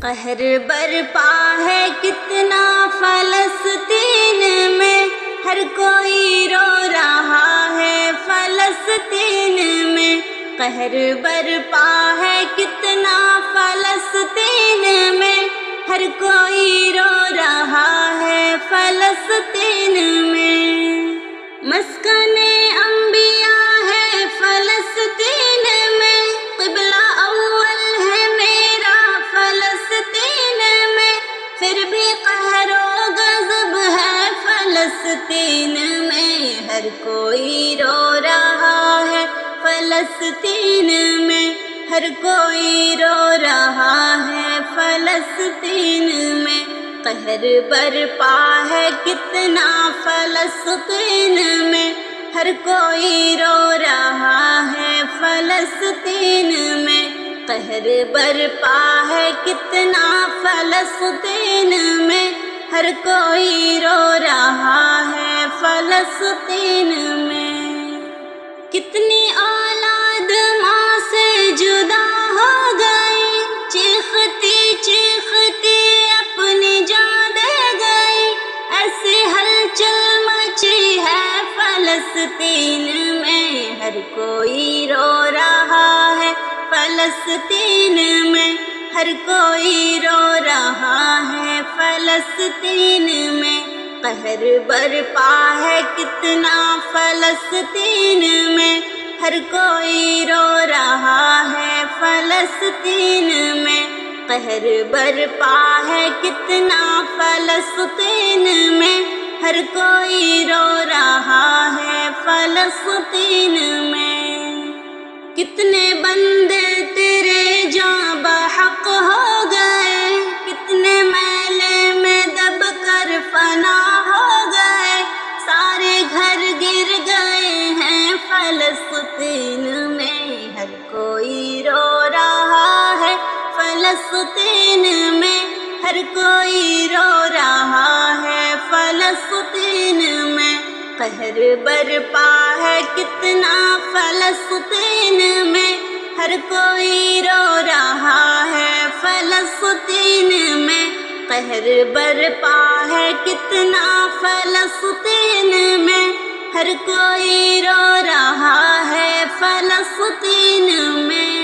قہر برپا ہے کتنا فلسطین میں، ہر کوئی رو رہا ہے فلسطین میں۔ قہر برپا ہے کتنا فلسطین میں، ہر کوئی رو رہا ہے فلسطین میں۔ مسکن انبیاء ہے فلسطین میں، قبلہ اول ہے میرا فلسطین میں، پھر بھی قہر و غضب ہے فلسطین میں، ہر کوئی رو رہا ہے فلسطین میں، ہر کوئی رو رہا ہے فلسطین میں۔ قہر برپا ہے کتنا فلسطین میں، ہر کوئی رو رہا ہے فلسطین میں۔ قہر برپا ہے کتنا فلسطین میں، ہر کوئی رو رہا ہے فلسطین میں۔ کتنی اولاد ماں سے جدا ہو گئی، چیختی چیختی اپنی جان دے گئی، ایسی ہلچل مچی ہے فلسطین میں، ہر کوئی رو رہا ہے فلسطین میں، ہر کوئی رو رہا ہے فلسطین میں۔ قہر برپا ہے کتنا فلسطین میں، ہر کوئی رو رہا ہے فلسطین میں۔ قہر برپا ہے کتنا فلسطین میں، ہر کوئی رو رہا ہے فلسطین میں۔ کتنے بندے تیرے جاں بحق ہو گئے، کتنے میلے میں دب کر فنا ہو گئے، سارے گھر گر گئے ہیں فلسطین میں، ہر کوئی رو رہا ہے فلسطین میں، ہر کوئی رو رہا ہے فلسطین میں۔ قہر برپا ہے کتنا فلسطین میں، ہر کوئی رو رہا ہے فلسطین میں۔ قہر برپا ہے کتنا فلسطین میں، ہر کوئی رو رہا ہے فلسطین میں۔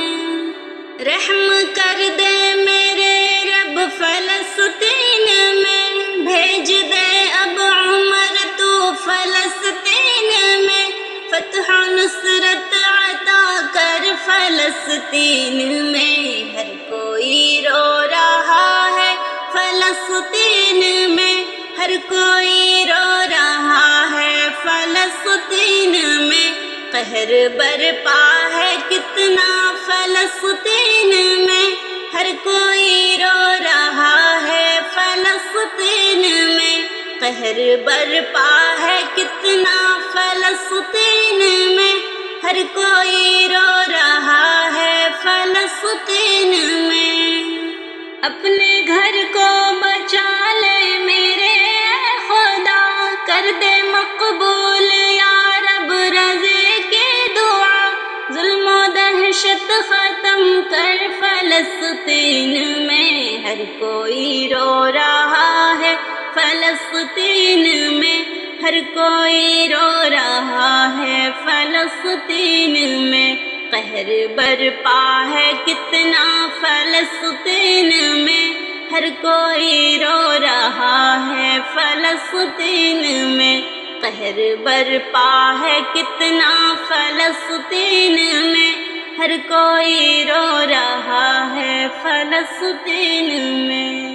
رحم کر دے میرے رب فلسطین میں، بھیج دے اب عمر تو فلسطین میں، فتح و نصرت عطا کر فلسطین میں، ہر کوئی رو رہا ہے فلسطین میں، ہر کوئی رو رہا ہے فلسطین میں۔ قہر برپا ہے کتنا فلسطین میں، ہر کوئی رو رہا ہے فلسطین میں۔ قہر برپا ہے کتنا فلسطین میں، ہر کوئی رو رہا ہے فلسطین میں۔ اپنے گھر کو بچا لے میرے خدا، کر دے مقبول یا رب رضے کی دعا، ظلم و دہشت ختم کر فلسطین میں، ہر کوئی رو رہا ہے فلسطین میں، ہر کوئی رو رہا ہے فلسطین میں۔ قہر برپا ہے کتنا فلسطین میں، ہر کوئی رو رہا ہے فلسطین میں۔ قہر برپا ہے کتنا فلسطین میں، ہر کوئی رو رہا ہے فلسطین میں۔